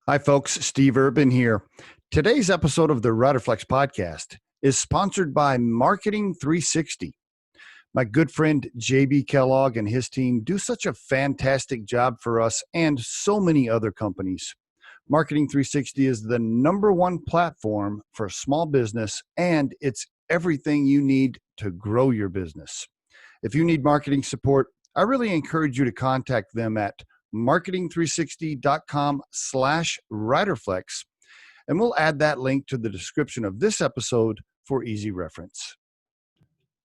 Hi, folks. Steve Urban here. Today's episode of the Riderflex podcast is sponsored by Marketing 360. My good friend JB Kellogg and his team do such a fantastic job for us and so many other companies. Marketing 360 is the number one platform for small business, and it's everything you need to grow your business. If you need marketing support, I really encourage you to contact them at marketing360.com/Riderflex, and we'll add that link to the description of this episode for easy reference.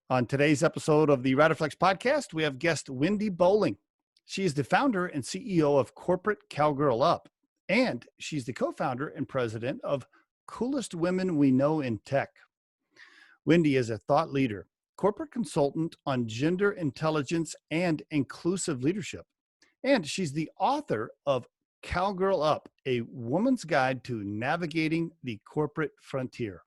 On today's episode of the Riderflex podcast, we have guest Wendy Bohling. She is the founder and CEO of Corporate Cowgirl Up, and she's the co-founder and president of Coolest Women We Know in Tech. Wendy is a thought leader, corporate consultant on gender intelligence and inclusive leadership. And she's the author of Cowgirl Up, a woman's guide to navigating the corporate frontier.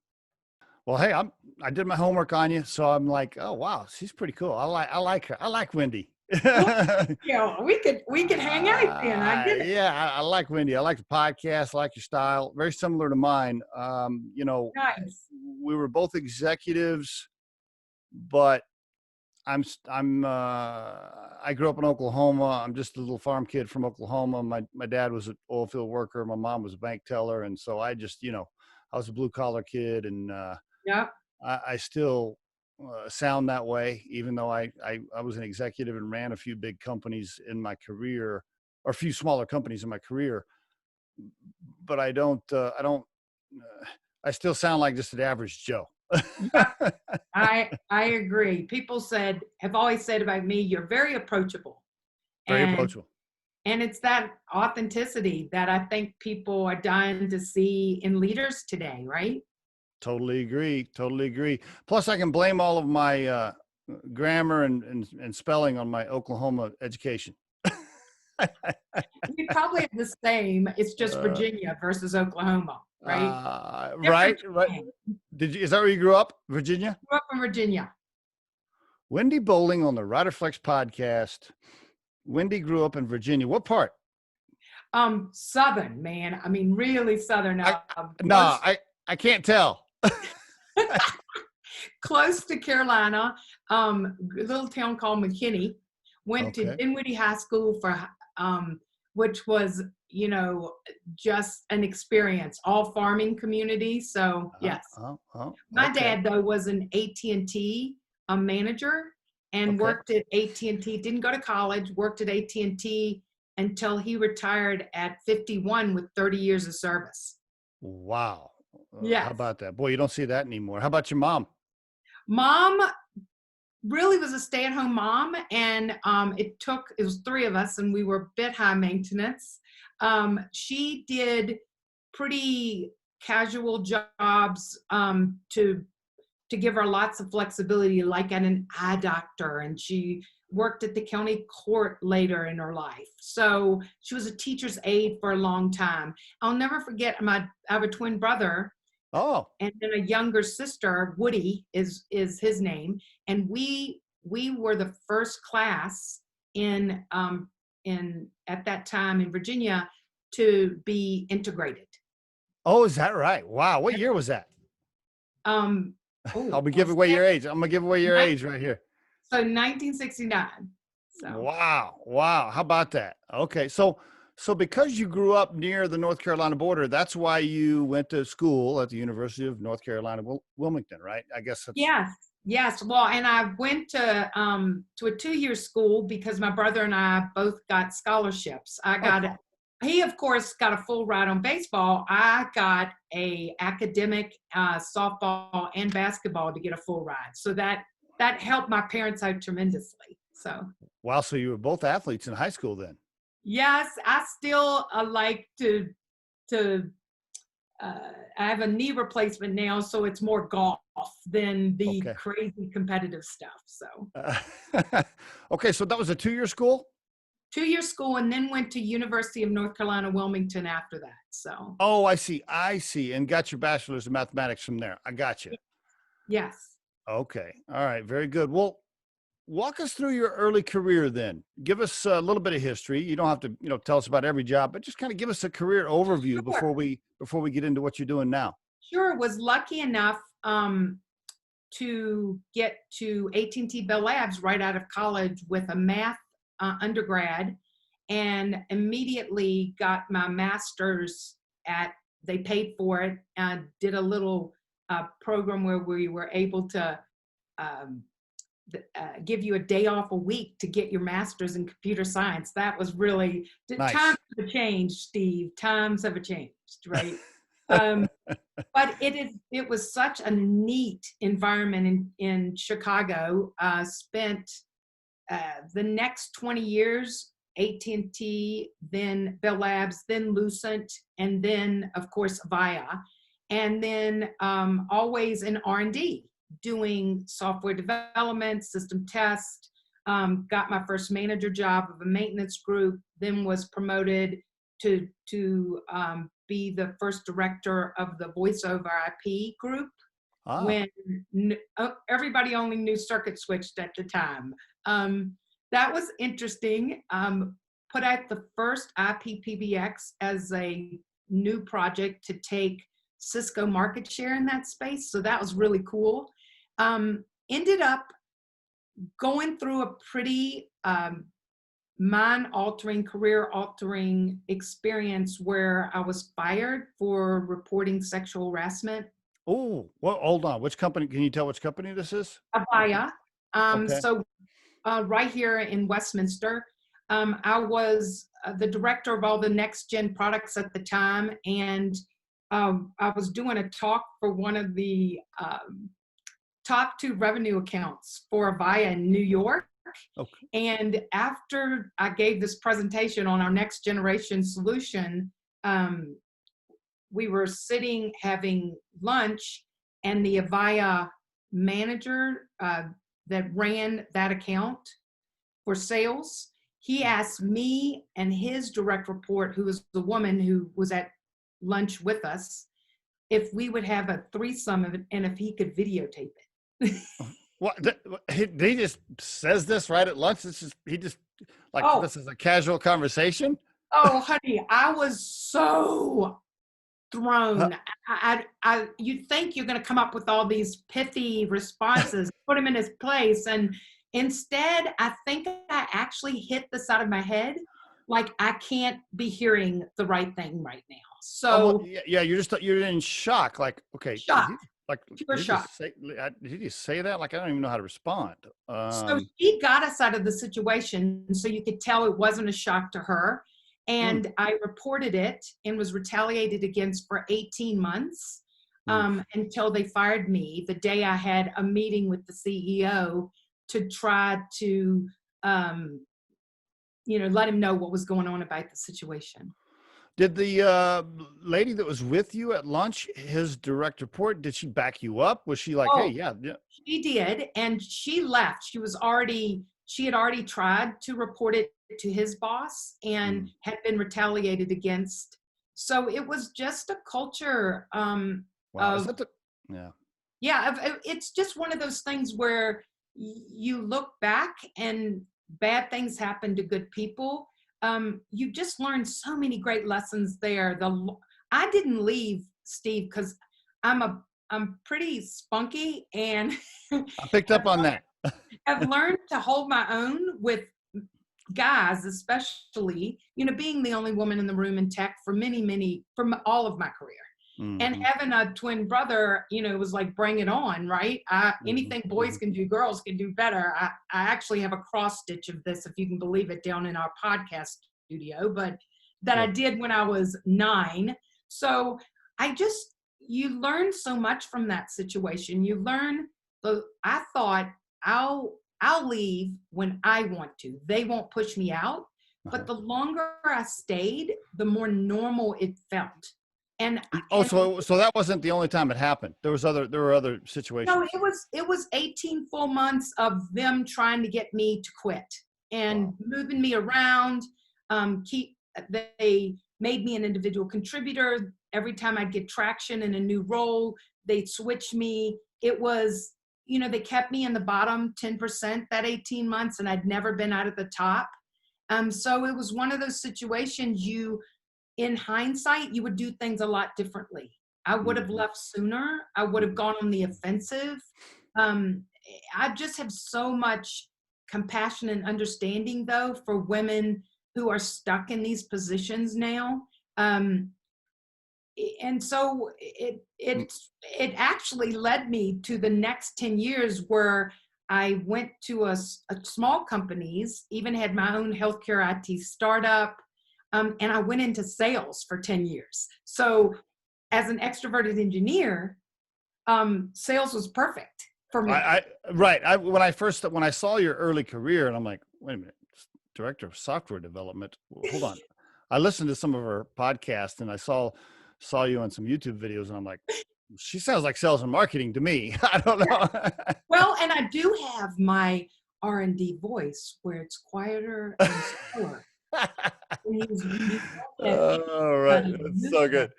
Well, hey, I did my homework on you, so I'm like, oh wow, she's pretty cool. I like her. I like Wendy. Yeah, we could hang out then. I get it. Yeah, I like Wendy. I like the podcast. I like your style. Very similar to mine. Nice. We were both executives, but I grew up in Oklahoma. I'm just a little farm kid from Oklahoma. My dad was an oil field worker. My mom was a bank teller. And so I just, I was a blue collar kid, and Yeah. I still sound that way, even though I was an executive and ran a few big companies in my career, or a few smaller companies in my career. But I still sound like just an average Joe. Yeah, I agree. People have always said about me, you're very approachable. Very approachable. And it's that authenticity that I think people are dying to see in leaders today, right? Totally agree. Plus, I can blame all of my grammar and spelling on my Oklahoma education. We probably have the same. It's just Virginia versus Oklahoma, right? Right. Is that where you grew up, Virginia? Grew up in Virginia. Wendy Bohling on the Riderflex podcast. Wendy grew up in Virginia. What part? Southern, man. I mean, really Southern. I can't tell. Close to Carolina, a little town called McKinney. Went to Dinwiddie High School which was, just an experience. All farming community. So yes, my dad though was an AT&T manager and worked at AT&T. Didn't go to college. Worked at AT&T until he retired at 51 with 30 years of service. Wow. Yeah. How about that? Boy, you don't see that anymore. How about your mom? Mom really was a stay-at-home mom, and it was three of us, and we were a bit high maintenance. She did pretty casual jobs to give her lots of flexibility, like at an eye doctor, and she worked at the county court later in her life. So she was a teacher's aide for a long time. I'll never forget, I have a twin brother. Oh. And then a younger sister, Woody is his name. And we were the first class in at that time in Virginia to be integrated. Oh, is that right? Wow. What year was that? I'll be giving away your age. I'm going to give away your age right here. So 1969. So. Wow. How about that? Okay. So because you grew up near the North Carolina border, that's why you went to school at the University of North Carolina, Wilmington, right? I guess that's... Yes. Well, and I went to a 2-year school because my brother and I both got scholarships. He of course got a full ride on baseball. I got a academic softball and basketball to get a full ride. So that helped my parents out tremendously. So. Wow. So you were both athletes in high school then? Yes, I still like to I have a knee replacement now, so it's more golf than the crazy competitive stuff. So. Okay, so that was a 2-year school? 2-year school, and then went to University of North Carolina, Wilmington after that. So. Oh, I see. And got your bachelor's in mathematics from there. I got you. Yes. Okay. All right. Very good. Well, walk us through your early career then. Give us a little bit of history. You don't have to, tell us about every job, but just kind of give us a career overview Sure. before we get into what you're doing now. Sure. Was lucky enough to get to AT&T Bell Labs right out of college with a math undergrad, and immediately got my master's they paid for it, and did a little program where we were able to give you a day off a week to get your master's in computer science. That was really, Nice. times have changed, Steve. Times have changed, right? But it was such a neat environment in Chicago. Spent the next 20 years, AT&T, then Bell Labs, then Lucent, and then of course Avaya, and then always in R&D, doing software development, system test. Got my first manager job of a maintenance group, then was promoted to be the first director of the voice over IP group, when everybody only knew circuit switched at the time. That was interesting. Put out the first IP PBX as a new project to take Cisco market share in that space. So that was really cool. Ended up going through a pretty mind-altering, career-altering experience where I was fired for reporting sexual harassment. Oh, well, hold on. Which company? Can you tell which company this is? Avaya. Okay. So right here in Westminster, I was the director of all the next gen products at the time, and I was doing a talk for one of the top 2 revenue accounts for Avaya in New York. Okay. And after I gave this presentation on our next generation solution, we were sitting having lunch, and the Avaya manager that ran that account for sales, he asked me and his direct report, who was the woman who was at lunch with us, if we would have a threesome and if he could videotape it. What? He just says this right at lunch? This is this is a casual conversation? Oh, honey, I was so thrown. You'd think you're going to come up with all these pithy responses, put him in his place. And instead, I think I actually hit the side of my head. Like, I can't be hearing the right thing right now. So yeah, you're in shock. Like, okay. shock. Pure shock. Did you say that? Like, I don't even know how to respond. So she got us out of the situation, so you could tell it wasn't a shock to her. And I reported it and was retaliated against for 18 months until they fired me the day I had a meeting with the CEO to try to, let him know what was going on about the situation. Did the lady that was with you at lunch, his direct report, did she back you up? Was she like, hey, yeah. She did, and she left. She had already tried to report it to his boss and had been retaliated against. So it was just a culture wow, it's just one of those things where you look back and bad things happen to good people. You just learned so many great lessons there. I didn't leave, Steve, because I'm pretty spunky, and I picked up on that. I've learned to hold my own with guys, especially, being the only woman in the room in tech for from all of my career. And having a twin brother, was like, bring it on, right? Anything boys can do, girls can do better. I actually have a cross stitch of this, if you can believe it, down in our podcast studio, but that I did when I was 9. So you learn so much from that situation. You learn I thought I'll leave when I want to. They won't push me out. But the longer I stayed, the more normal it felt. And so that wasn't the only time it happened. There were other situations. No, it was 18 full months of them trying to get me to quit and moving me around. They made me an individual contributor. Every time I'd get traction in a new role, they'd switch me. It was they kept me in the bottom 10% that 18 months, and I'd never been out of the top. So it was one of those situations in hindsight, you would do things a lot differently. I would have left sooner. I would have gone on the offensive. I just have so much compassion and understanding, though, for women who are stuck in these positions now. And so it actually led me to the next 10 years where I went to a small companies, even had my own healthcare IT startup, and I went into sales for 10 years. So as an extroverted engineer, sales was perfect for me. Right. When I saw your early career, and I'm like, wait a minute, director of software development. Hold on. I listened to some of her podcasts, and I saw you on some YouTube videos, and I'm like, she sounds like sales and marketing to me. I don't know. Well, and I do have my R&D voice where it's quieter and slower. Oh, right. That's so good.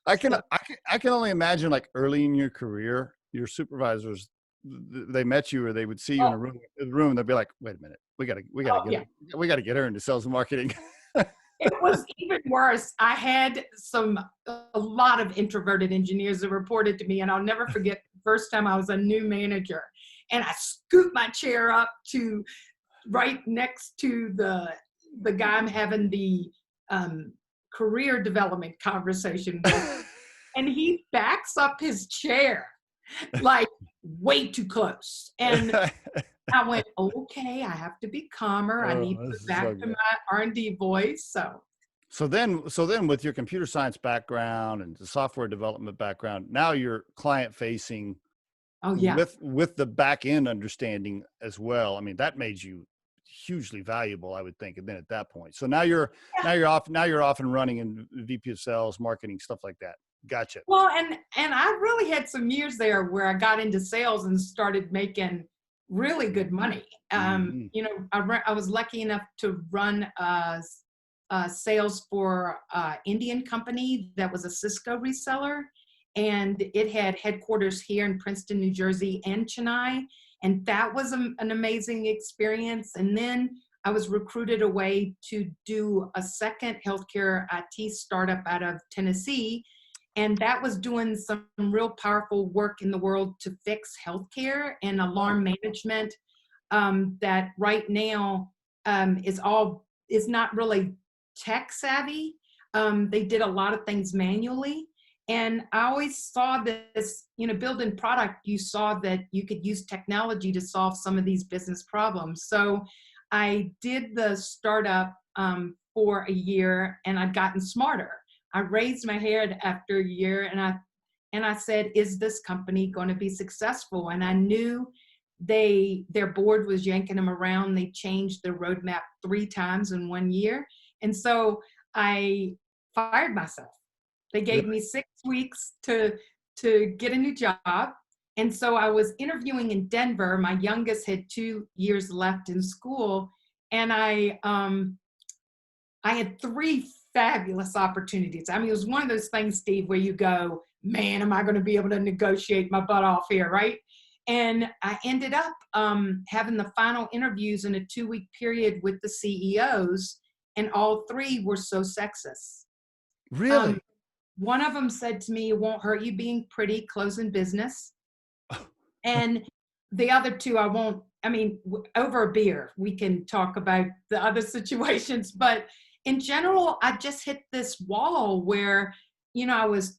I can only imagine, like, early in your career, your supervisors, they met you, or they would see you in a room, and they'd be like, wait a minute, we gotta get her into sales and marketing. It was even worse. I had a lot of introverted engineers that reported to me, and I'll never forget the first time I was a new manager, and I scooped my chair up to right next to the guy I'm having the career development conversation with, and he backs up his chair like way too close. And I went, okay, I have to be calmer. I need to go back to my R&D voice. So then with your computer science background and the software development background, now you're client facing. Oh yeah. With the back end understanding as well. I mean, that made you hugely valuable, I would think. And then at that point, so now you're off and running in VP of sales, marketing, stuff like that. Gotcha. Well, and I really had some years there where I got into sales and started making really good money. I was lucky enough to run sales for an Indian company that was a Cisco reseller, and it had headquarters here in Princeton, New Jersey, and Chennai, and that was an amazing experience. And then I was recruited away to do a second healthcare IT startup out of Tennessee, and that was doing some real powerful work in the world to fix healthcare and alarm management that right now is not really tech savvy. They did a lot of things manually. And I always saw this, building product, you saw that you could use technology to solve some of these business problems. So I did the startup for a year, and I'd gotten smarter. I raised my head after a year, and I said, is this company going to be successful? And I knew their board was yanking them around. They changed their roadmap 3 times in 1 year. And so I fired myself. They gave me 6 weeks to get a new job. And so I was interviewing in Denver. My youngest had 2 years left in school. And I had 3 fabulous opportunities. I mean, it was one of those things, Steve, where you go, man, am I going to be able to negotiate my butt off here, right? And I ended up having the final interviews in a 2-week period with the CEOs, and all 3 were so sexist. Really? One of them said to me, it won't hurt you being pretty, closing business. And the other 2, over a beer, we can talk about the other situations. But in general, I just hit this wall where, I was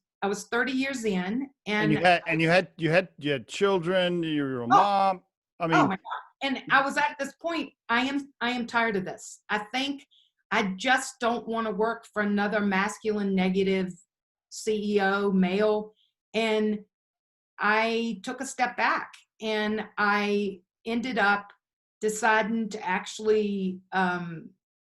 30 years in, and you had children, you were a mom. I mean, oh my God. And I was at this point, I am tired of this. I think I just don't want to work for another masculine, negative CEO, male. And I took a step back, and I ended up deciding to actually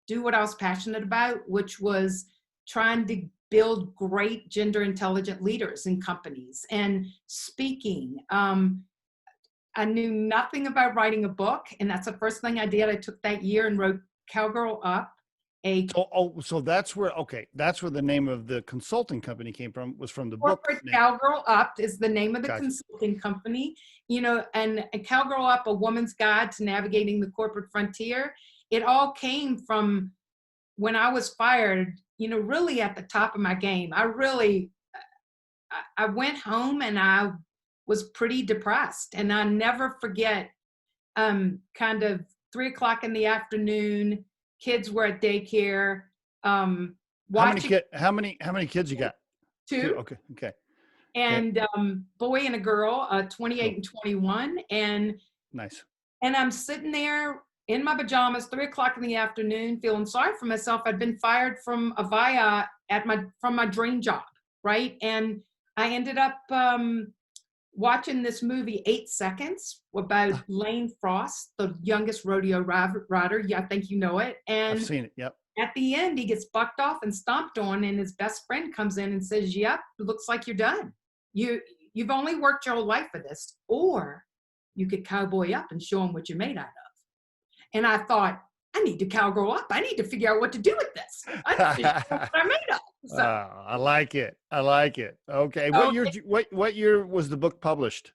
do what I was passionate about, which was trying to build great gender intelligent leaders in companies and speaking. I knew nothing about writing a book, and that's the first thing I did. I took that year and wrote Cowgirl up. a So that's where, okay, that's where the name of the consulting company came from, was from the book corporate name. Cowgirl Up is the name of the Gotcha. consulting company, and Cowgirl Up, A Woman's Guide to Navigating the Corporate Frontier. It all came from when I was fired, really at the top of my game. I went home and I was pretty depressed, and I never forget, kind of 3 o'clock in the afternoon, kids were at daycare, watching How many kids you got? Two. two, Okay. Okay. Okay. and boy and a girl, 28 Cool. and 21, Nice. and I'm sitting there in my pajamas, 3 o'clock in the afternoon, feeling sorry for myself. I'd been fired from Avaya from my dream job, right? And I ended up watching this movie, 8 Seconds, about Lane Frost, the youngest rodeo rider. Yeah, I think you know it. I've And seen it. Yep. at the end, he gets bucked off and stomped on, and his best friend comes in and says, "Yep, it looks like you're done. You've only worked your whole life for this, or you could cowboy up and show them what you're made out of." And I thought, I need to cowgirl up. I need to figure out what to do with this. I need to show what I'm made of. So, I like it. I like it. Okay. so What year was the book published?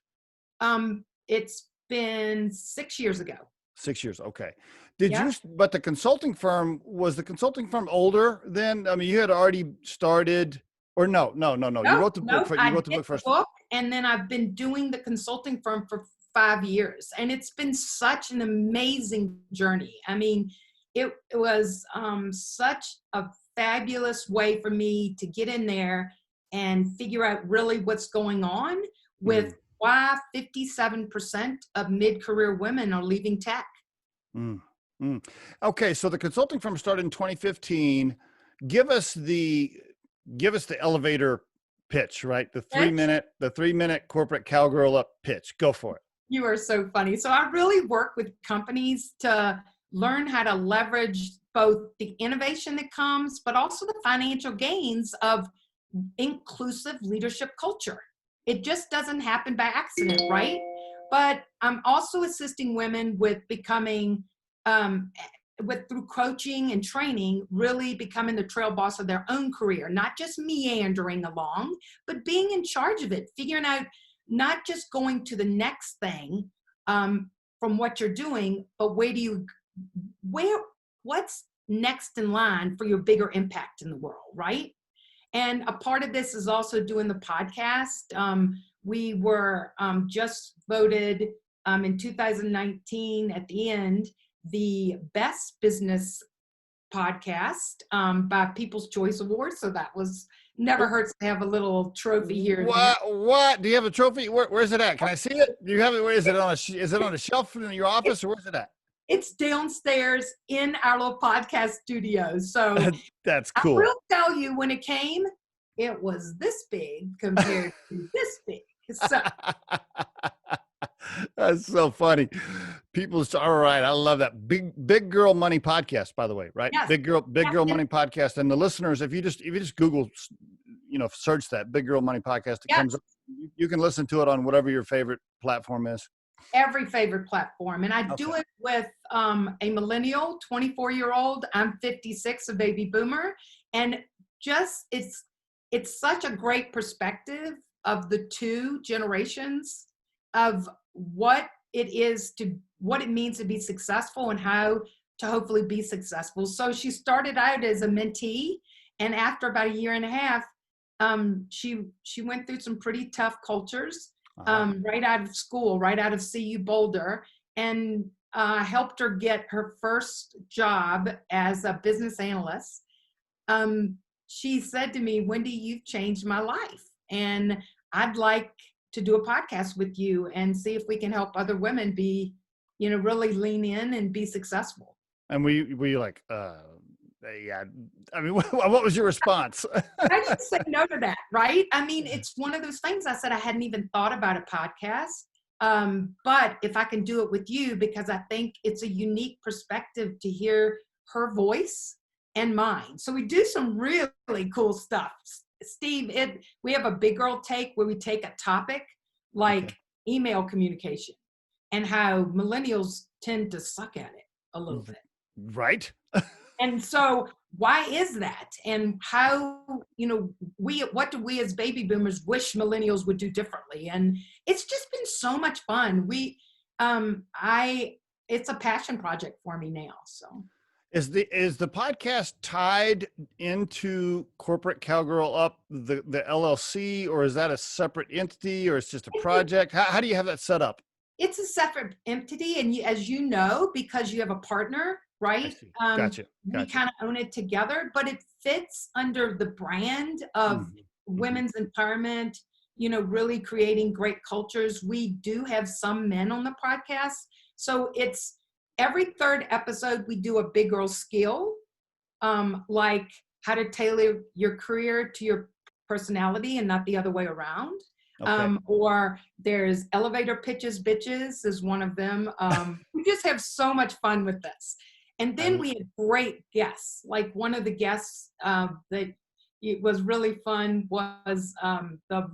it's been 6 years ago. 6 years. Okay. Yeah. But was the consulting firm older then? I mean, you had already started, or no. You wrote the book. You wrote the book first. And then I've been doing the consulting firm for 5 years, and it's been such an amazing journey. I mean, it was such a fabulous way for me to get in there and figure out really what's going on with why 57% of mid-career women are leaving tech. Mm. Mm. Okay, so the consulting firm started in 2015. Give us the elevator pitch, right? The 3-minute corporate cowgirl up pitch. Go for it. You are so funny. So I really work with companies to learn how to leverage both the innovation that comes, but also the financial gains of inclusive leadership culture. It just doesn't happen by accident, right? But I'm also assisting women with becoming, through coaching and training, really becoming the trail boss of their own career, not just meandering along, but being in charge of it, figuring out not just going to the next thing from what you're doing, but what's next in line for your bigger impact in the world, right? And a part of this is also doing the podcast. We were just voted in 2019 at the end, the best business podcast by People's Choice Awards. So that was never hurts to have a little trophy here. What? Do you have a trophy? Where's it at? Can I see it? Do you have it? Where is it on? Is it on a shelf in your office, or where's it at? It's downstairs in our little podcast studio. So that's cool. I will tell you, when it came, it was this big compared to this big. So. That's so funny. All right. I love that. Big Girl Money Podcast, by the way, right? Yes. Big Girl Money Podcast. And the listeners, if you just Google, search that Big Girl Money Podcast, it comes up. You can listen to it on whatever your favorite platform is. Every favorite platform. And I do it with a millennial, 24-year-old. I'm 56, a baby boomer. And just, it's such a great perspective of the two generations of what it means to be successful and how to hopefully be successful. So she started out as a mentee, and after about a year and a half, she went through some pretty tough cultures right out of school, right out of CU Boulder, and helped her get her first job as a business analyst. She said to me, "Wendy, you've changed my life, and I'd like to do a podcast with you and see if we can help other women be, really lean in and be successful." And were you like, yeah, I mean, what was your response? I didn't say no to that, right? I mean, it's one of those things. I said I hadn't even thought about a podcast, but if I can do it with you, because I think it's a unique perspective to hear her voice and mine. So we do some really cool stuff. Steve, we have a big girl take where we take a topic like email communication and how millennials tend to suck at it a little bit. Right. And so why is that? And how, what do we as baby boomers wish millennials would do differently? And it's just been so much fun. It's a passion project for me now. So. Is the podcast tied into Corporate Cowgirl Up, the LLC, or is that a separate entity, or it's just a project? How do you have that set up? It's a separate entity, and as you know, because you have a partner, I right? see. Um, Gotcha. we kind of own it together, but it fits under the brand of Hmm. women's empowerment, really creating great cultures. We do have some men on the podcast. So it's every third episode, we do a big girl skill, like how to tailor your career to your personality and not the other way around. Okay. Or there's elevator pitches, bitches is one of them. We just have so much fun with this. And then we have great guests. Like one of the guests that it was really fun was the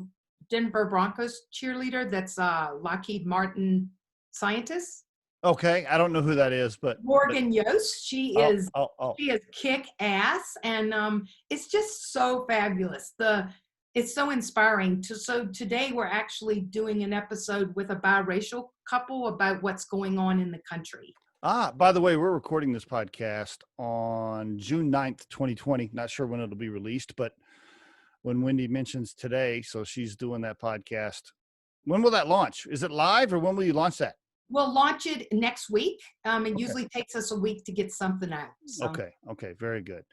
Denver Broncos cheerleader that's Lockheed Martin scientist. Okay. I don't know who that is, but Morgan Yost. She oh, is oh, oh. she is kick ass, and it's just so fabulous. It's so inspiring. So today we're actually doing an episode with a biracial couple about what's going on in the country. By the way, we're recording this podcast on June 9th, 2020. Not sure when it'll be released, but when Wendy mentions today, so she's doing that podcast. When will that launch? Is it live, or when will you launch that? We'll launch it next week. It Okay. usually takes us a week to get something out. So. Okay. Very good.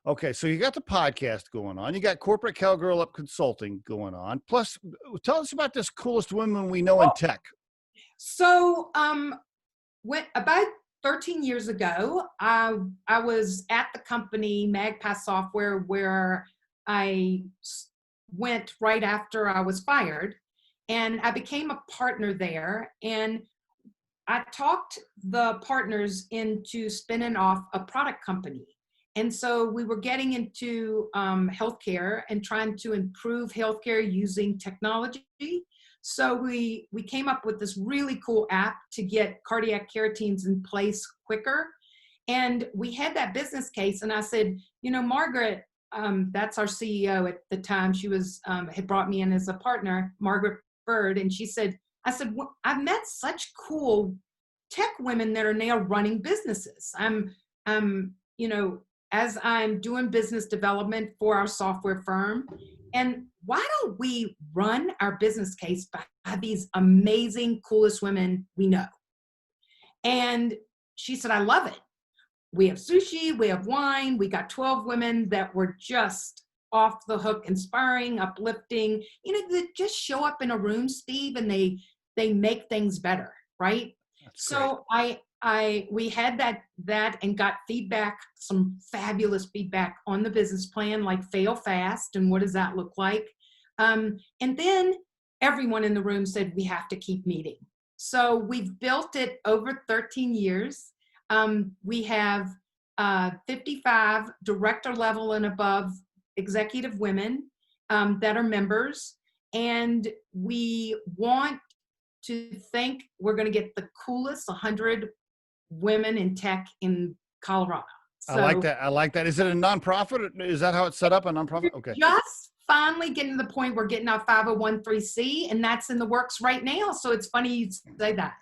Okay. So you got the podcast going on. You got Corporate Cowgirl Up Consulting going on. Plus, tell us about this coolest women we know in tech. So about 13 years ago, I was at the company Magpie Software, where I went right after I was fired, and I became a partner there. And I talked the partners into spinning off a product company. And so we were getting into healthcare and trying to improve healthcare using technology. So we came up with this really cool app to get cardiac care teams in place quicker. And we had that business case. And I said, Margaret, that's our CEO at the time. She was had brought me in as a partner, Margaret Bird. And I said, well, I've met such cool tech women that are now running businesses. As I'm doing business development for our software firm, and why don't we run our business case by these amazing, coolest women we know? And she said, I love it. We have sushi, we have wine, we got 12 women that were just off the hook, inspiring, uplifting, that just show up in a room, Steve, and they make things better, right? That's so we had that and got feedback, some fabulous feedback on the business plan, like fail fast and what does that look like? And then everyone in the room said, we have to keep meeting. So we've built it over 13 years. We have 55 director level and above executive women that are members, and we want to think we're going to get the coolest 100 women in tech in Colorado. So, I like that. Is it a nonprofit? Is that how it's set up? A nonprofit? Okay. Just finally getting to the point we're getting our 501(c), and that's in the works right now. So it's funny you say that.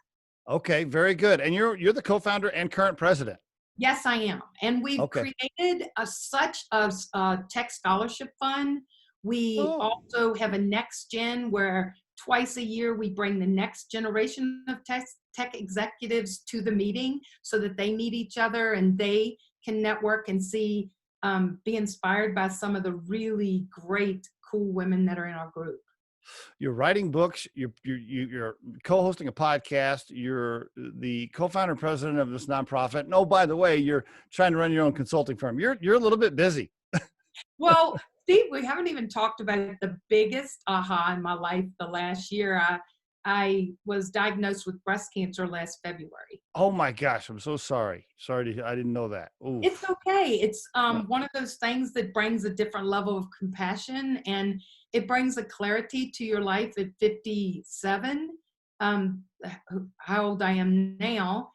Okay, very good. And you're the co-founder and current president. Yes, I am. And we've created such a tech scholarship fund. We also have a next gen where twice a year we bring the next generation of tech executives to the meeting so that they meet each other and they can network and be inspired by some of the really great, cool women that are in our group. You're writing books. You're co-hosting a podcast. You're the co-founder and president of this nonprofit. And by the way, you're trying to run your own consulting firm. You're a little bit busy. Well, Steve, we haven't even talked about the biggest aha in my life the last year. I was diagnosed with breast cancer last February. Oh my gosh, I'm so sorry. I didn't know that. Oof. It's okay. It's one of those things that brings a different level of compassion, and it brings a clarity to your life at 57, how old I am now.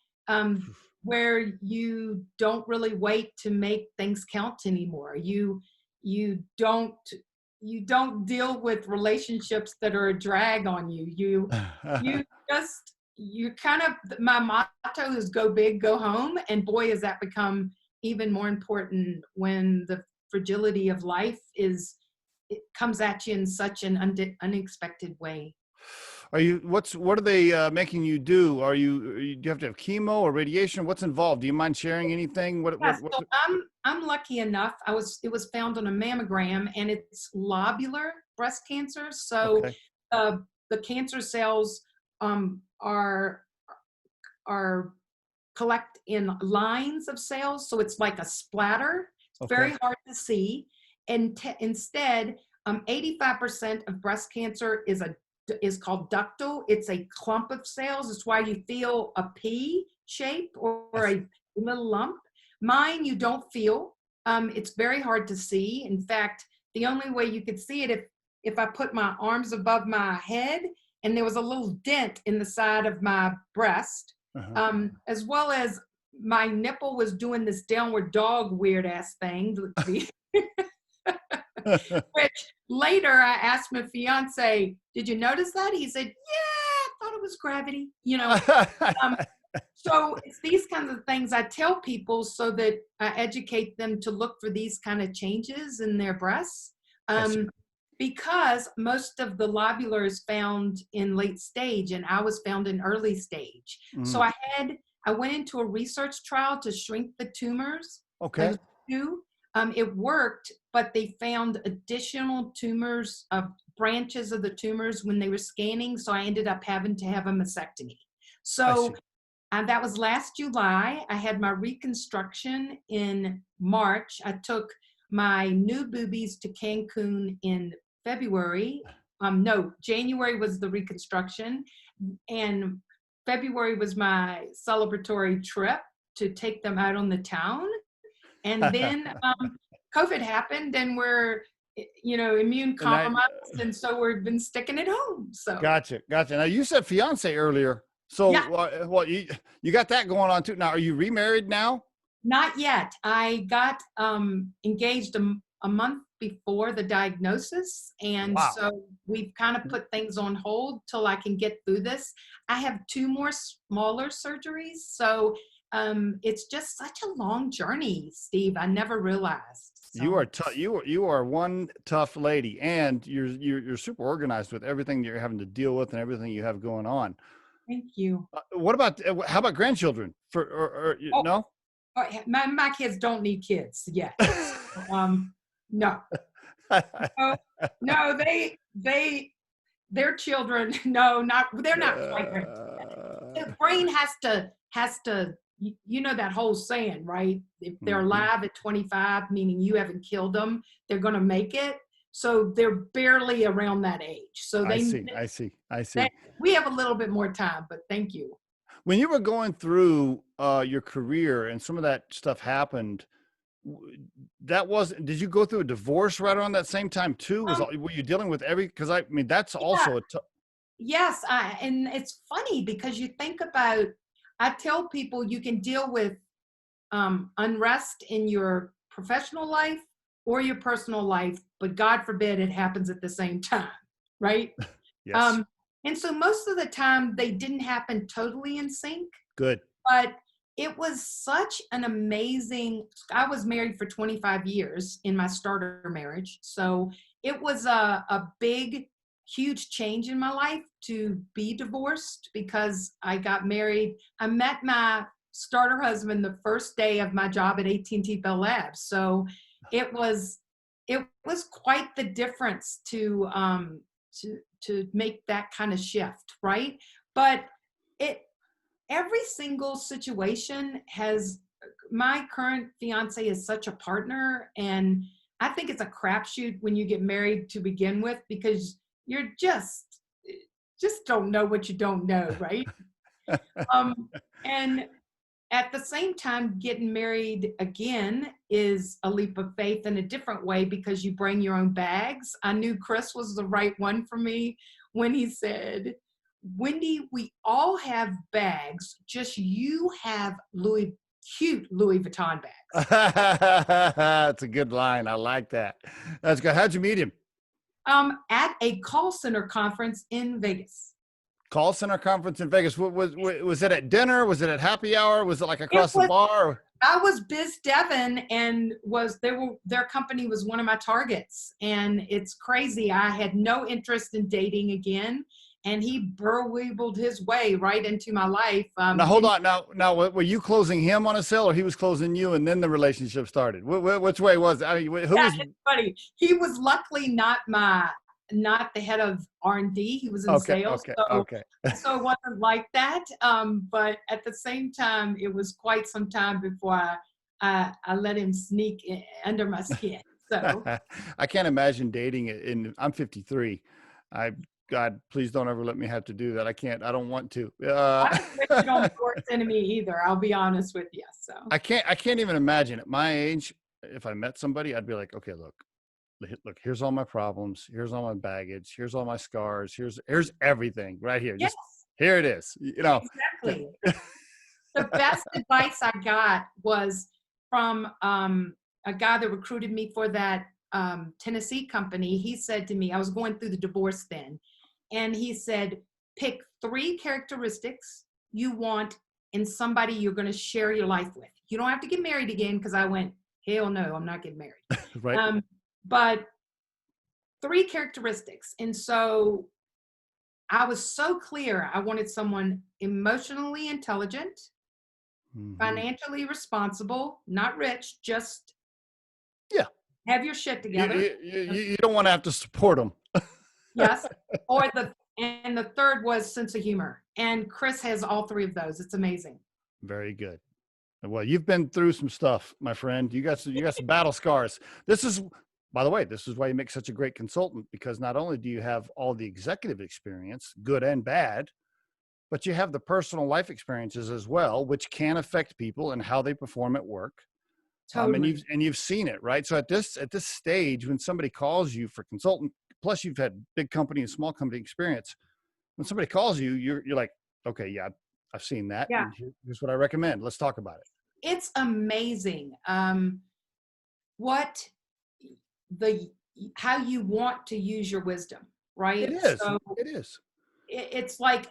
where you don't really wait to make things count anymore. You don't deal with relationships that are a drag on you. You just you kind of my motto is go big, go home, and boy has that become even more important when the fragility of life it comes at you in such an unexpected way. What are they making you do? Do you have to have chemo or radiation? What's involved? Do you mind sharing anything? Yeah, so I'm lucky enough. It was found on a mammogram, and it's lobular breast cancer. So Okay. the cancer cells are collect in lines of cells, so it's like a splatter. It's Okay. very hard to see, and instead, 85% of breast cancer is called ductal. It's a clump of cells. It's why you feel a pea shape or a little lump. Mine, you don't feel. It's very hard to see. In fact, the only way you could see it if I put my arms above my head and there was a little dent in the side of my breast, Uh-huh. as well as my nipple was doing this downward dog weird ass thing. Which later I asked my fiance, "Did you notice that?" He said, "Yeah, I thought it was gravity." Um, so it's these kinds of things I tell people so that I educate them to look for these kind of changes in their breasts. I see. Because most of the lobular is found in late stage and I was found in early stage. So Mm. I went into a research trial to shrink the tumors. It Okay. was two. It worked, but they found additional tumors of branches of the tumors when they were scanning. So I ended up having to have a mastectomy. I So see. that was last July. I had my reconstruction in March. I took my new boobies to Cancun in February. No, January was the reconstruction, and February was my celebratory trip to take them out on the town. And then COVID happened, and we're immune And I compromised, and so we've been sticking at home. So gotcha. Now you said fiance earlier. So yeah. what you got that going on too. Now are you remarried now? Not yet. I got engaged a month before the diagnosis. And Wow. so we've kind of put things on hold till I can get through this. I have two more smaller surgeries. So it's just such a long journey, Steve. I never realized. You are So tough. You are one tough lady, and you're super organized with everything you're having to deal with and everything you have going on. thank you. What about how about grandchildren? Oh, No? my kids don't need kids yet. So, no, no, no, their children, no, not they're not quite ready. The brain has to you know that whole saying, right? If they're Mhm. alive at 25, meaning you haven't killed them, they're going to make it. So they're barely around that age. So I see. I see. I they see. we have a little bit more time, but thank you. When you were going through your career and some of that stuff happened, w- that was did you go through a divorce right around that same time too? Um, Were you dealing with because I mean that's yeah, also a yes, and it's funny because you think about I tell people you can deal with unrest in your professional life or your personal life, but God forbid it happens at the same time, right? yes. Um, and so most of the time they didn't happen totally in sync, Good. but it was such an amazing. I was married for 25 years in my starter marriage. So it was a big, huge change in my life to be divorced because I got married. I met my starter husband the first day of my job at AT&T Bell Labs. So it was it was quite the difference to make that kind of shift, right? But it every single situation has my current fiance is such a partner, and I think it's a crapshoot when you get married to begin with because you're just don't know what you don't know, right? And at the same time, getting married again is a leap of faith in a different way because you bring your own bags. I knew Chris was the right one for me when he said, Wendy, we all have bags, just you have cute Louis Vuitton bags. That's a good line. I like that. That's good. How'd you meet him? At a call center conference in Vegas. Call center conference in Vegas. Was it at dinner? Was it at happy hour? Was it like It across the was, bar? I was Biz Devon, and their company was one of my targets. And it's crazy. I had no interest in dating again. And he burweebled his way right into my life. Now hold on. Now, were you closing him on a sale, or he was closing you, and then the relationship started? Which way was it? I mean, who was? It's funny. He was luckily not the head of R&D. He was in Okay, sales. okay. So it wasn't like that. But at the same time, it was quite some time before I let him sneak under my skin. So I can't imagine dating I'm 53. God, please don't ever let me have to do that. I don't want to. I don't wish it on my worst enemy either. I'll be honest with you. So I can't even imagine at my age, if I met somebody, I'd be like, okay, look, here's all my problems. Here's all my baggage. Here's all my scars. Here's everything right here. yes, Just here it is. exactly. The best advice I got was from a guy that recruited me for that Tennessee company. He said to me, I was going through the divorce then, and he said, pick 3 characteristics you want in somebody you're going to share your life with. You don't have to get married again, because I went, hell no, I'm not getting married. Right. But 3 characteristics. And so I was so clear. I wanted someone emotionally intelligent, financially responsible, not rich, just have your shit together. You don't want to have to support them. Yes. And the third was sense of humor. And Chris has all 3 of those. It's amazing. Very good. Well, you've been through some stuff, my friend. You got some battle scars. By the way, this is why you make such a great consultant, because not only do you have all the executive experience, good and bad, but you have the personal life experiences as well, which can affect people and how they perform at work. Totally. And you've seen it, right? So at this stage, when somebody calls you for consultant, plus you've had big company and small company experience, when somebody calls you, you're like, okay, yeah, I've seen that. Yeah. Here's what I recommend. Let's talk about it. It's amazing how you want to use your wisdom, right? It is. So it is. It's like,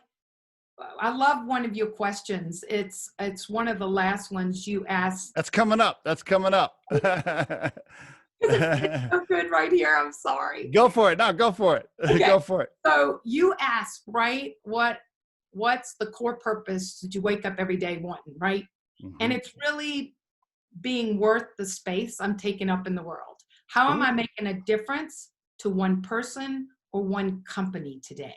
I love one of your questions. It's one of the last ones you asked. That's coming up. It's so good right here. I'm sorry. Go for it. No, go for it. Okay. Go for it. So you asked, right? What's the core purpose that you wake up every day wanting, right? Mm-hmm. And it's really being worth the space I'm taking up in the world. How am I making a difference to one person or one company today?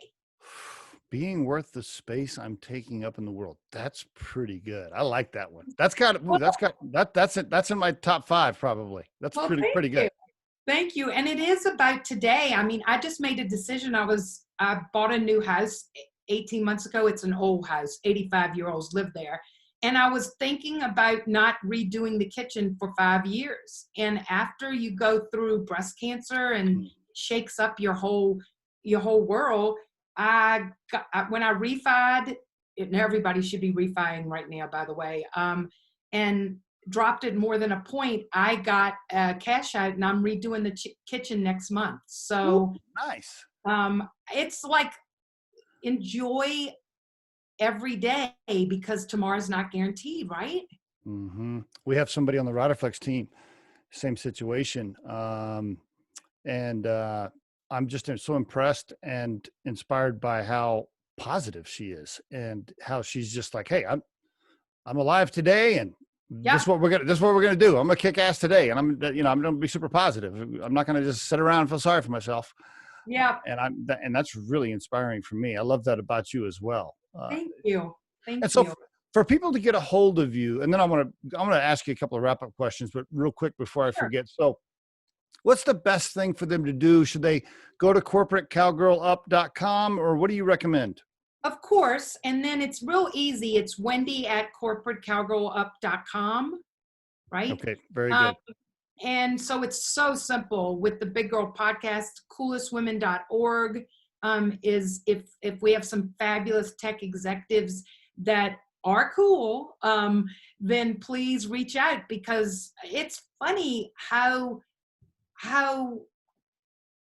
Being worth the space I'm taking up in the world. That's pretty good. I like that one. That's in my top 5 probably. That's pretty good. Thank you. And it is about today. I mean, I just made a decision. I bought a new house 18 months ago. It's an old house. 85-year-olds live there. And I was thinking about not redoing the kitchen for 5 years. And after you go through breast cancer and shakes up your whole world, when I refied, and everybody should be refining right now, by the way, and dropped it more than a point, I got cash out, and I'm redoing the kitchen next month. So nice. It's like, enjoy every day, because tomorrow's not guaranteed, right? Mm-hmm. We have somebody on the Riderflex team, same situation. And I'm just so impressed and inspired by how positive she is, and how she's just like, hey, I'm alive today, and this is what we're gonna do. I'm gonna kick ass today, and I'm gonna be super positive. I'm not gonna just sit around and feel sorry for myself. Yeah. And that's really inspiring for me. I love that about you as well. Thank you. So for people to get a hold of you, and then I'm going to ask you a couple of wrap up questions, but real quick before I forget. So what's the best thing for them to do? Should they go to corporatecowgirlup.com, or what do you recommend? Of course. And then it's real easy. It's Wendy at corporatecowgirlup.com. Right. Okay. Very good. And so it's so simple with the Big Girl Podcast, coolestwomen.org. is if we have some fabulous tech executives that are cool, then please reach out, because it's funny how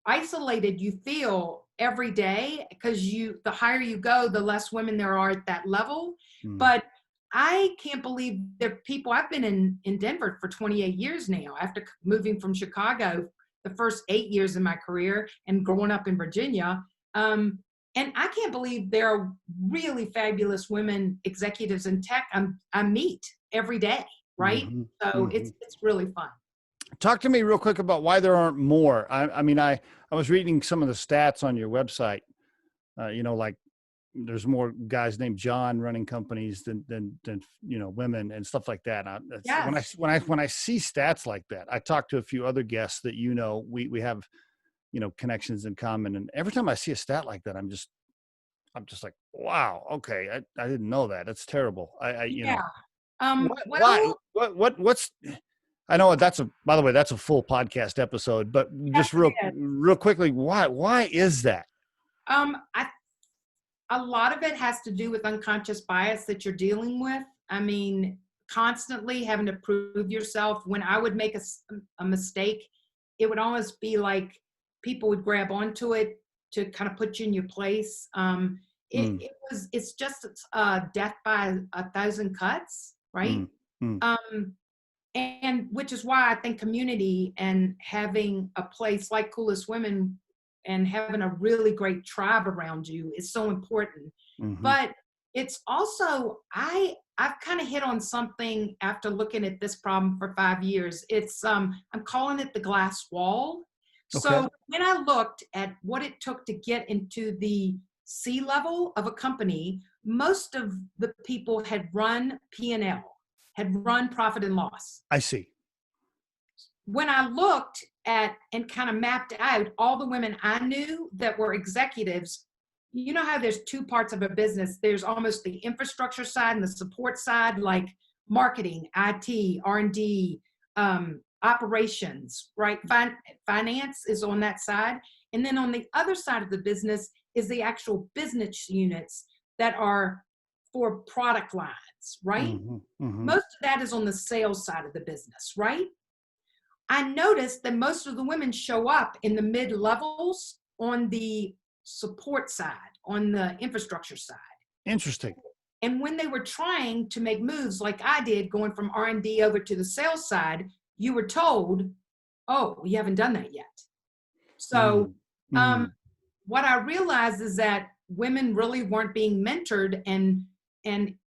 isolated you feel every day, because the higher you go, the less women there are at that level. But I can't believe there are people. I've been in Denver for 28 years now, after moving from Chicago the first 8 years of my career and growing up in Virginia. And I can't believe there are really fabulous women executives in tech I meet every day, right? So it's really fun. Talk to me real quick about why there aren't more. I mean, I was reading some of the stats on your website. Like there's more guys named John running companies than women and stuff like that. Yes. When I see stats like that, I talk to a few other guests that we have connections in common, and every time I see a stat like that, I'm just like, wow, okay, I didn't know that. That's terrible. What's I know by the way, that's a full podcast episode, but just real quickly, why is that? A lot of it has to do with unconscious bias that you're dealing with. I mean, constantly having to prove yourself. When I would make a mistake, it would almost be like people would grab onto it to kind of put you in your place. It's just death by 1,000 cuts, right? And which is why I think community and having a place like Coolest Women and having a really great tribe around you is so important. But it's also, I've kind of hit on something after looking at this problem for 5 years. It's, I'm calling it the glass wall. Okay. So when I looked at what it took to get into the C-level of a company, most of the people had run P&L, had run profit and loss. I see. When I looked at and kind of mapped out all the women I knew that were executives, you know how there's two parts of a business. There's almost the infrastructure side and the support side, like marketing, IT, R&D, operations, right? Finance is on that side. And then on the other side of the business is the actual business units that are for product lines, right? Most of that is on the sales side of the business, right? I noticed that most of the women show up in the mid-levels on the support side, on the infrastructure side. Interesting. And when they were trying to make moves like I did, going from R&D over to the sales side, you were told, oh, you haven't done that yet. So what I realized is that women really weren't being mentored, and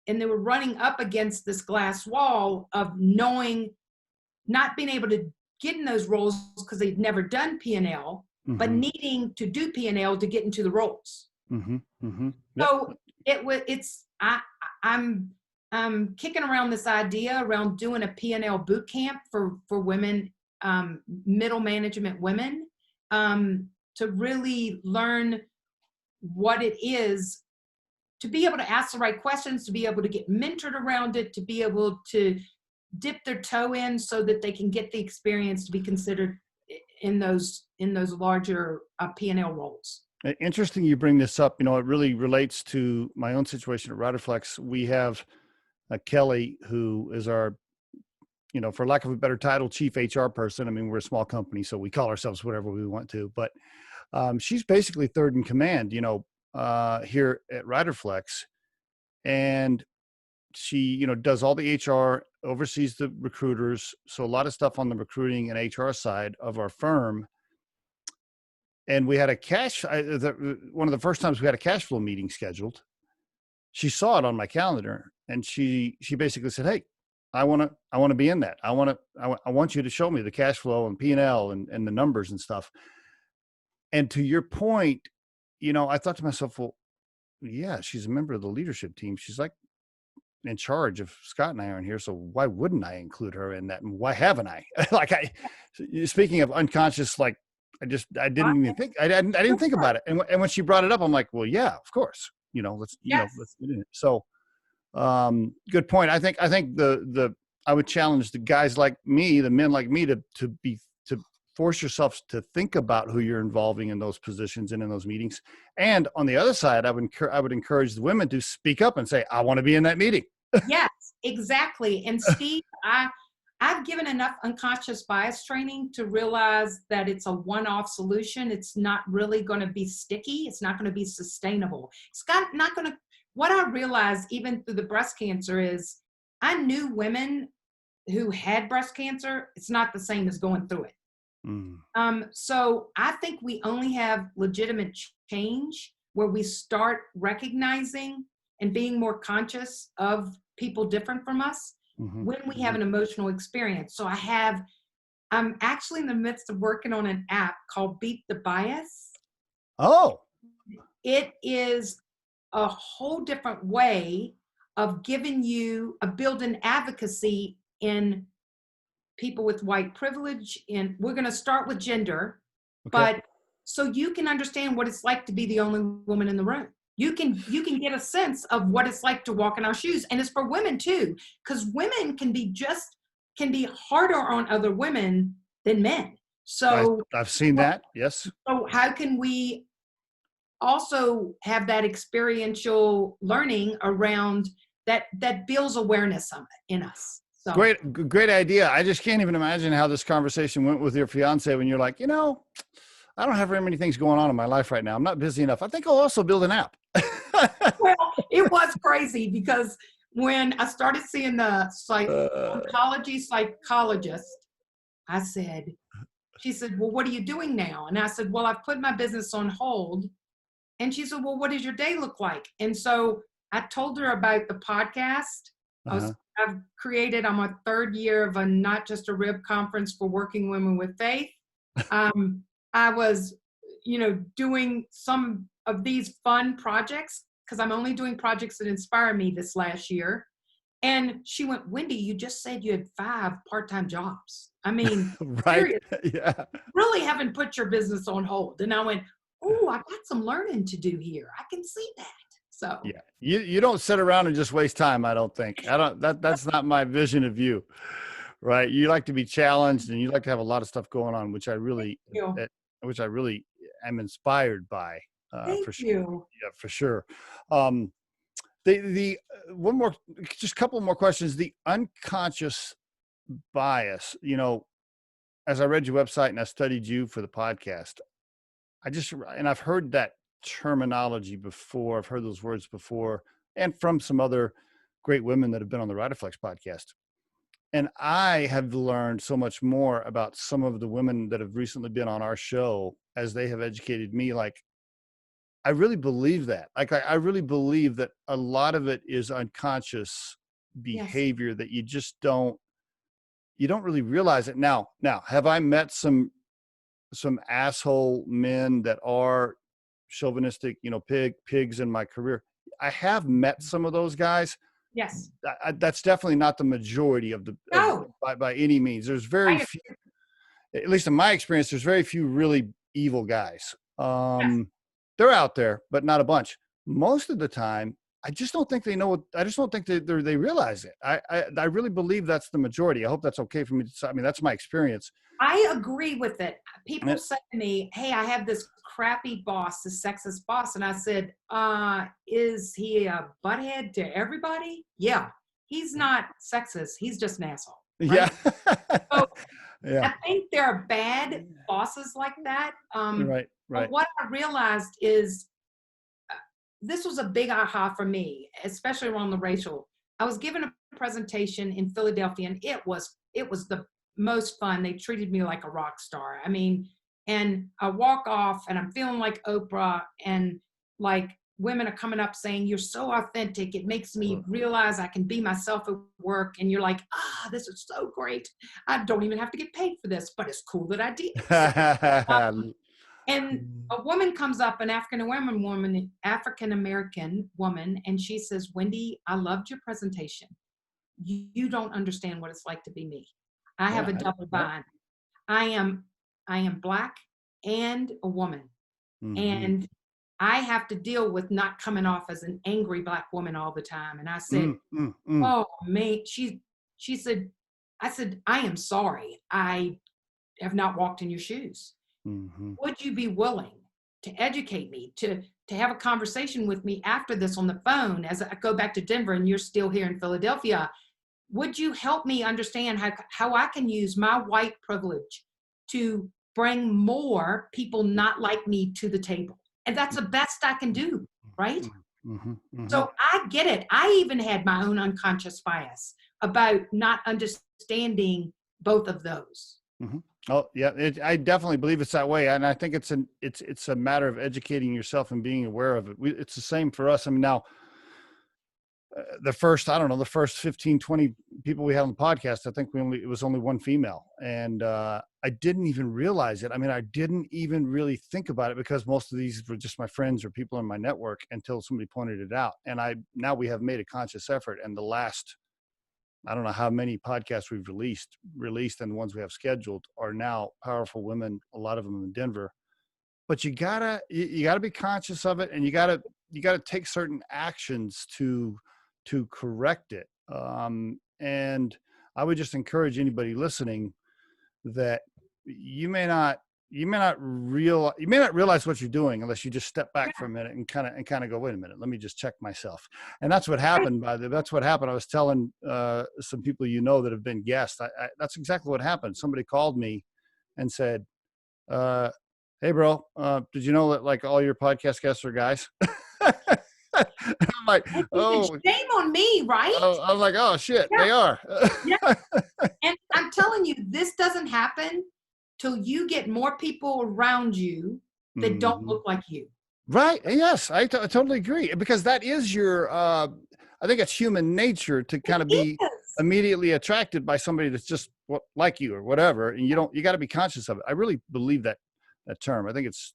they were running up against this glass wall of not being able to get in those roles because they'd never done P&L, but needing to do P&L to get into the roles. So I'm kicking around this idea around doing a P&L boot camp for women, middle management women, to really learn what it is to be able to ask the right questions, to be able to get mentored around it, to be able to dip their toe in so that they can get the experience to be considered in those larger P&L roles. Interesting you bring this up. It really relates to my own situation at Riderflex. We have Kelly, who is our, for lack of a better title, chief HR person. I mean, we're a small company, so we call ourselves whatever we want to, but she's basically third in command, here at Riderflex. And she, does all the HR, oversees the recruiters. So a lot of stuff on the recruiting and HR side of our firm. And we had one of the first times we had a cash flow meeting scheduled. She saw it on my calendar, and she basically said, "Hey, I want to be in that. I want you to show me the cash flow and P&L and the numbers and stuff." And to your point, I thought to myself, well, yeah, she's a member of the leadership team. She's like in charge of Scott and I aren't here. So why wouldn't I include her in that? And why haven't I? Speaking of unconscious, like I didn't even think, I didn't think about it. And when she brought it up, I'm like, well, yeah, of course, let's get in it. So, good point. I think I would challenge the guys like me, the men like me to force yourself to think about who you're involving in those positions and in those meetings. And on the other side, I would encourage the women to speak up and say, I want to be in that meeting. Yes, exactly. And Steve, I've given enough unconscious bias training to realize that it's a one-off solution. It's not really going to be sticky. It's not going to be sustainable. Not going to, what I realized even through the breast cancer is I knew women who had breast cancer. It's not the same as going through it. So I think we only have legitimate change where we start recognizing and being more conscious of people different from us when we have an emotional experience. So I'm actually in the midst of working on an app called Beat the Bias. Oh. It is a whole different way of building advocacy in people with white privilege. And we're going to start with gender, but so you can understand what it's like to be the only woman in the room. You can get a sense of what it's like to walk in our shoes. And it's for women too, because women can be harder on other women than men. So I've seen that. Yes. So how can we also have that experiential learning around that builds awareness in us? So. Great idea. I just can't even imagine how this conversation went with your fiance when you're like, I don't have very many things going on in my life right now. I'm not busy enough. I think I'll also build an app. Well, it was crazy because when I started seeing the oncology psychologist, she said, well, what are you doing now? And I said, well, I've put my business on hold. And she said, well, what does your day look like? And so I told her about the podcast. I'm a third year of a Not Just a Rib conference for working women with faith. I was, doing some of these fun projects because I'm only doing projects that inspire me this last year. And she went, Wendy, you just said you had 5 part-time jobs. I mean, right. Yeah. Really haven't put your business on hold. And I went, oh, I got some learning to do here. I can see that. So yeah, you don't sit around and just waste time. I don't think that's not my vision of you, right? You like to be challenged and you like to have a lot of stuff going on, which I really am inspired by. Thank you. Yeah, for sure. The one more, just a couple more questions. The unconscious bias, as I read your website and I studied you for the podcast, I've heard that terminology before. I've heard those words before, and from some other great women that have been on the Riderflex podcast. And I have learned so much more about some of the women that have recently been on our show as they have educated me. Like, I really believe that. Like, I really believe that a lot of it is unconscious behavior that you just don't really realize it. Now, have I met some asshole men that are chauvinistic, pigs in my career? I have met some of those guys. Yes. That's definitely not the majority of by any means. There's very few, at least in my experience, there's very few really evil guys. They're out there, but not a bunch. Most of the time, I just don't think they know I just don't think they realize it. I really believe that's the majority. I hope that's okay for me to say. I mean, that's my experience. I agree with it. People say to me, hey, I have this crappy boss, this sexist boss. And I said, is he a butthead to everybody? Yeah. He's not sexist. He's just an asshole. Right? Yeah. So I think there are bad bosses like that. Right. But what I realized is this was a big aha for me, especially around the racial. I was given a presentation in Philadelphia, and it was the most fun. They treated me like a rock star. I mean, and I walk off and I'm feeling like Oprah, and like women are coming up saying, you're so authentic. It makes me realize I can be myself at work. And you're like, this is so great. I don't even have to get paid for this, but it's cool that I did. And a woman comes up, an African-American woman, and she says, Wendy, I loved your presentation. You don't understand what it's like to be me. I have a double bind. I am Black and a woman. Mm-hmm. And I have to deal with not coming off as an angry Black woman all the time. And I said, oh, man, she said, I said, I am sorry. I have not walked in your shoes. Mm-hmm. Would you be willing to educate me, to have a conversation with me after this on the phone as I go back to Denver and you're still here in Philadelphia? Would you help me understand how I can use my white privilege to bring more people not like me to the table? And that's the best I can do, right? Mm-hmm. Mm-hmm. So I get it. I even had my own unconscious bias about not understanding both of those. Mm-hmm. Oh yeah, I definitely believe it's that way, and I think it's a matter of educating yourself and being aware of it. It's the same for us. I mean, now the first, I don't know, the first 15, 20 people we had on the podcast, I think it was only one female, and I didn't even realize it. I mean, I didn't even really think about it because most of these were just my friends or people in my network until somebody pointed it out. And now we have made a conscious effort, and the last, I don't know how many podcasts we've released and the ones we have scheduled are now powerful women, a lot of them in Denver. But you gotta be conscious of it, and you gotta take certain actions to correct it. And I would just encourage anybody listening that you may not realize what you're doing unless you just step back for a minute and kind of go, wait a minute, let me just check myself. And that's what happened. That's what happened. I was telling some people that have been guests. That's exactly what happened. Somebody called me and said, "Hey, bro, did you know that like all your podcast guests are guys?" I'm like, oh, shame on me, right? I'm like, oh shit, yeah. They are. Yeah. And I'm telling you, this doesn't happen till you get more people around you that don't look like you. Right. Yes, I totally agree, because that is your. I think it's human nature to kind of be immediately attracted by somebody that's just like you or whatever, and you got to be conscious of it. I really believe that term. I think it's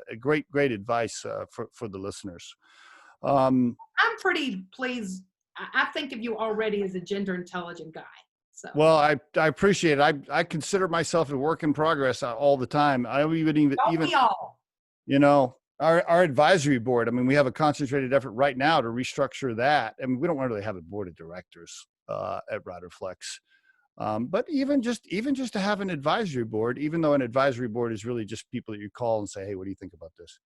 a great advice for the listeners. I'm pretty pleased. I think of you already as a gender intelligent guy. So. Well, I appreciate it. I consider myself a work in progress all the time. I even we all. Our advisory board. I mean, we have a concentrated effort right now to restructure that. I mean, we don't really have a board of directors at Riderflex, but even just to have an advisory board, even though an advisory board is really just people that you call and say, hey, what do you think about this?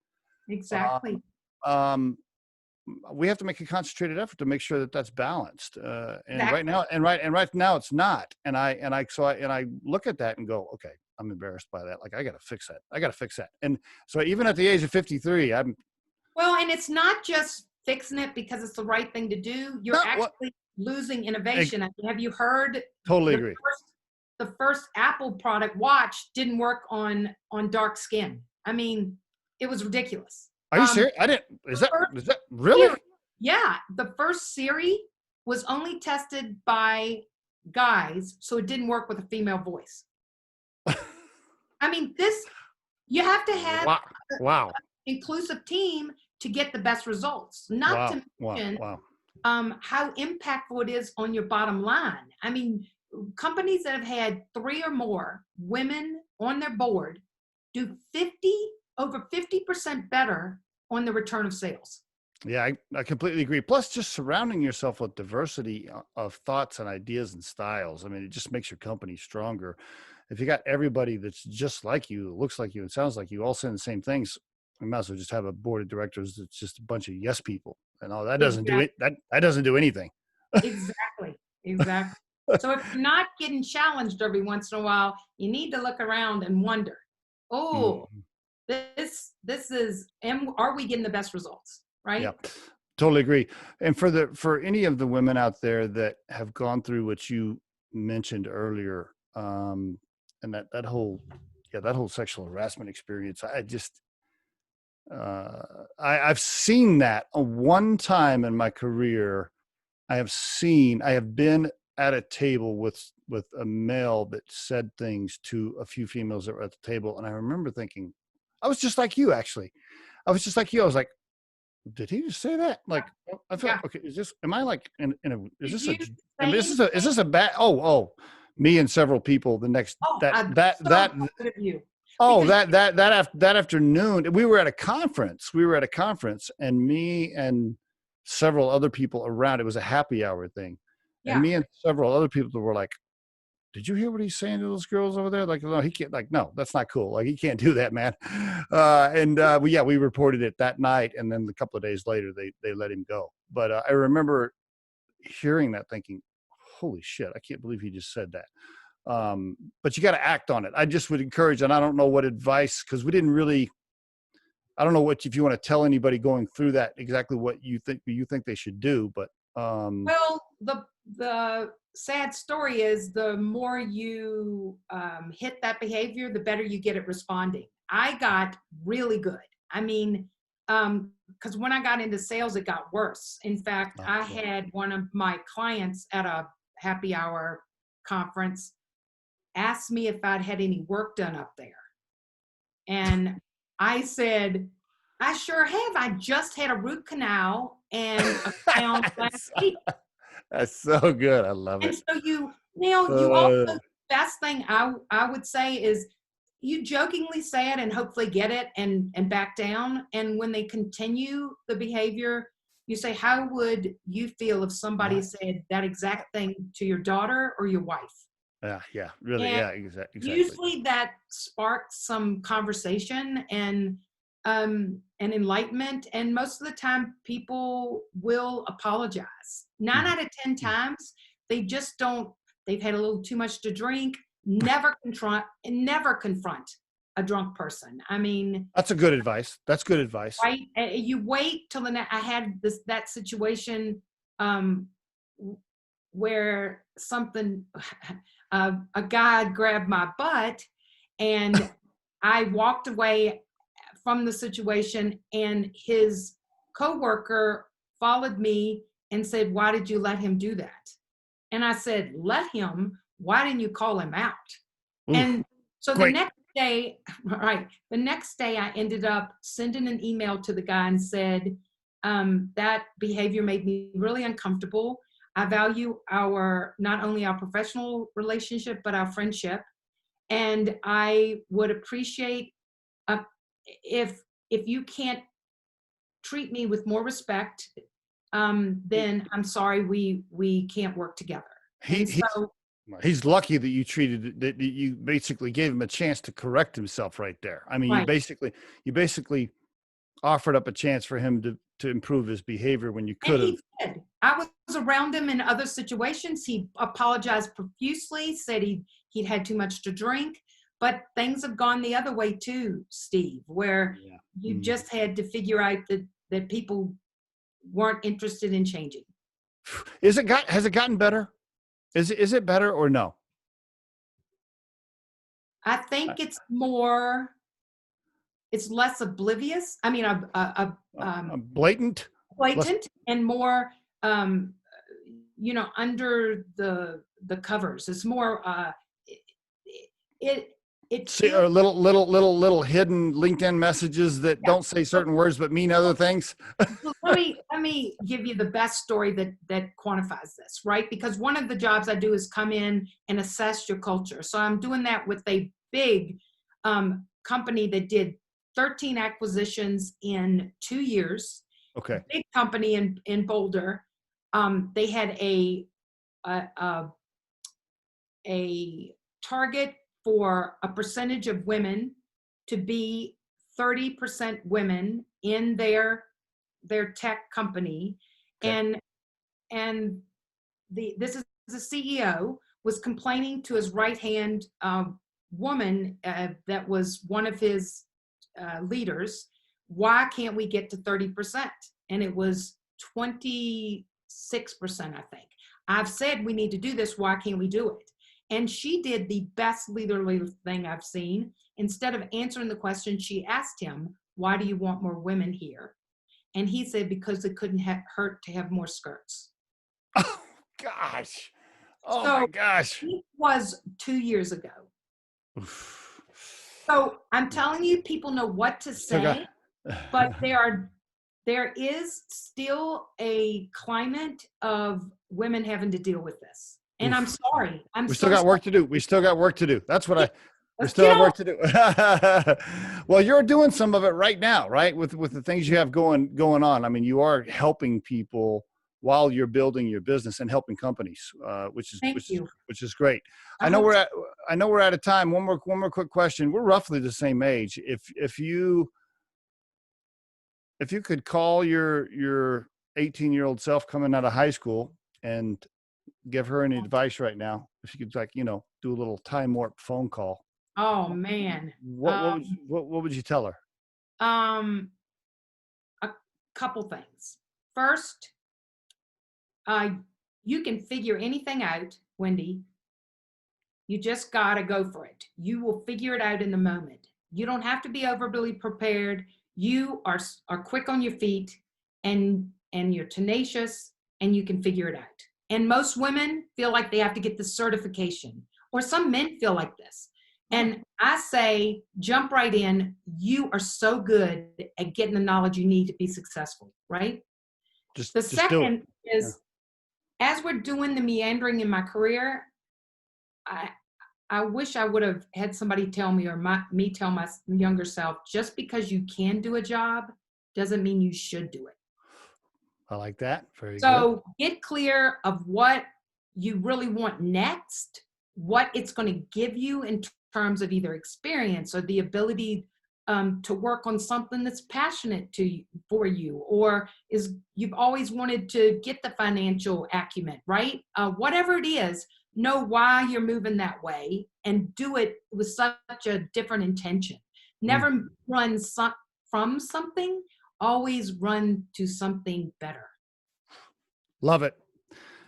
Exactly. We have to make a concentrated effort to make sure that that's balanced. And exactly. right now it's not. And I look at that and go, okay, I'm embarrassed by that. Like, I got to fix that. And so even at the age of 53, well, and it's not just fixing it because it's the right thing to do. You're actually losing innovation. Have you heard? Totally agree. The first Apple product watch didn't work on dark skin. I mean, it was ridiculous. Are you serious? I didn't. Is that really? Siri, yeah. The first Siri was only tested by guys, so it didn't work with a female voice. I mean, you have to have an inclusive team to get the best results. Not to mention how impactful it is on your bottom line. I mean, companies that have had 3 or more women on their board do over 50% better on the return of sales. Yeah, I completely agree. Plus, just surrounding yourself with diversity of thoughts and ideas and styles. I mean, it just makes your company stronger. If you got everybody that's just like you, looks like you, and sounds like you, all saying the same things, you might as well just have a board of directors that's just a bunch of yes people. And all that doesn't do it. That doesn't do anything. Exactly. So if you're not getting challenged every once in a while, you need to look around and wonder, this is, are we getting the best results? Right? Yeah, totally agree. And for any of the women out there that have gone through what you mentioned earlier, and that whole sexual harassment experience, I've seen that one time in my career. I have been at a table with a male that said things to a few females that were at the table, and I remember thinking, I was just like you, actually. I was just like you. I was like, did he just say that? Like, I feel like, okay, is this a bad, me and several people the next, that afternoon, we were at a conference and me and several other people around, it was a happy hour thing. And me and several other people were like, did you hear what he's saying to those girls over there? Like, no, he can't, like, no, that's not cool. Like, he can't do that, man. We reported it that night. And then a couple of days later, they let him go. But I remember hearing that thinking, holy shit, I can't believe he just said that. But you got to act on it. I just would encourage, and I don't know what advice, because we didn't really, I don't know what, if you want to tell anybody going through that, exactly what you think they should do. But well, the sad story is the more you hit that behavior, the better you get at responding. I got really good. I mean, because when I got into sales, it got worse. In fact, I had one of my clients at a happy hour conference asked me if I'd had any work done up there. And I said, I sure have. I just had a root canal and a crown last week. That's so good. I love it. And so you also, the best thing I would say is you jokingly say it and hopefully get it and back down. And when they continue the behavior, you say, how would you feel if somebody said that exact thing to your daughter or your wife? Yeah, really. And yeah, exactly. Usually that sparks some conversation and enlightenment. And most of the time people will apologize. 9 out of 10 times, they just don't, they've had a little too much to drink, never confront a drunk person. I mean, that's a good advice. That's good advice. Right? You wait till I had that situation where a guy grabbed my butt and I walked away from the situation, and his coworker followed me and said, why did you let him do that? And I said, let him? Why didn't you call him out? Oof, and so the next day I ended up sending an email to the guy and said, that behavior made me really uncomfortable. I value not only our professional relationship, but our friendship. And I would appreciate if you can't treat me with more respect, then I'm sorry, we can't work together. He's lucky that you basically gave him a chance to correct himself right there. I mean, you basically offered up a chance for him to improve his behavior when you could have. He did. I was around him in other situations. He apologized profusely, said he'd had too much to drink, but things have gone the other way too, Steve, where you just had to figure out that people weren't interested in changing. Has it gotten better? Is it better or no? I think it's less oblivious. I mean, blatant and more, under the covers. It's more, little hidden LinkedIn messages that don't say certain words but mean other things. let me give you the best story that quantifies this, right? Because one of the jobs I do is come in and assess your culture. So I'm doing that with a big company that did 13 acquisitions in 2 years. Okay. Big company in Boulder. They had a target for a percentage of women to be 30% women in their tech company. Okay. And this is the CEO was complaining to his right-hand woman that was one of his leaders, why can't we get to 30%? And it was 26%, I think. I've said we need to do this. Why can't we do it? And she did the best leaderly thing I've seen. Instead of answering the question, she asked him, why do you want more women here? And he said, because it couldn't hurt to have more skirts. Oh, gosh. My gosh. It was 2 years ago. Oof. So I'm telling you, people know what to say, but there is still a climate of women having to deal with this. And I'm sorry. We still got work to do. We still got work to do. That's what we still have work to do. Well, you're doing some of it right now, right? With the things you have going on. I mean, you are helping people while you're building your business and helping companies, which is great. I know we're out of time. One more quick question. We're roughly the same age. If you could call your 18-year-old self coming out of high school and give her any advice right now, if you could, like, do a little time warp phone call. Oh man. What would you tell her? A couple things. First, you can figure anything out, Wendy. You just gotta go for it. You will figure it out in the moment. You don't have to be overly prepared. You are quick on your feet, and you're tenacious, and you can figure it out. And most women feel like they have to get the certification, or some men feel like this. And I say, jump right in. You are so good at getting the knowledge you need to be successful, right? The second is, as we're doing the meandering in my career, I wish I would have had somebody tell me, or me tell my younger self, just because you can do a job doesn't mean you should do it. I like that. Very good. So get clear of what you really want next, what it's going to give you in terms of either experience or the ability to work on something that's passionate for you, or you've always wanted to get the financial acumen, right? Whatever it is, know why you're moving that way and do it with such a different intention. Never run from something, always run to something better. Love it.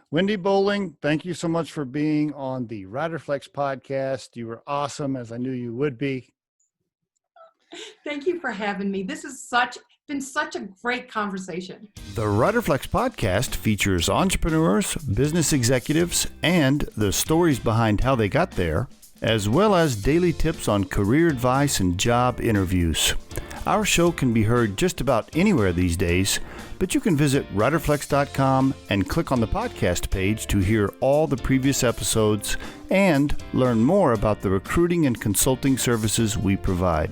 Wendy Bohling, thank you so much for being on the Riderflex podcast. You were awesome, as I knew you would be. Thank you for having me. This has been such a great conversation. The Riderflex podcast features entrepreneurs, business executives, and the stories behind how they got there, as well as daily tips on career advice and job interviews. Our show can be heard just about anywhere these days, but you can visit riderflex.com and click on the podcast page to hear all the previous episodes and learn more about the recruiting and consulting services we provide.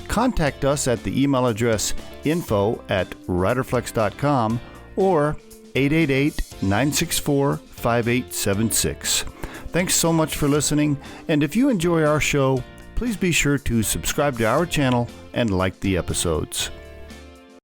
Contact us at the email address info@riderflex.com or 888-964-5876. Thanks so much for listening, and if you enjoy our show, please be sure to subscribe to our channel and like the episodes.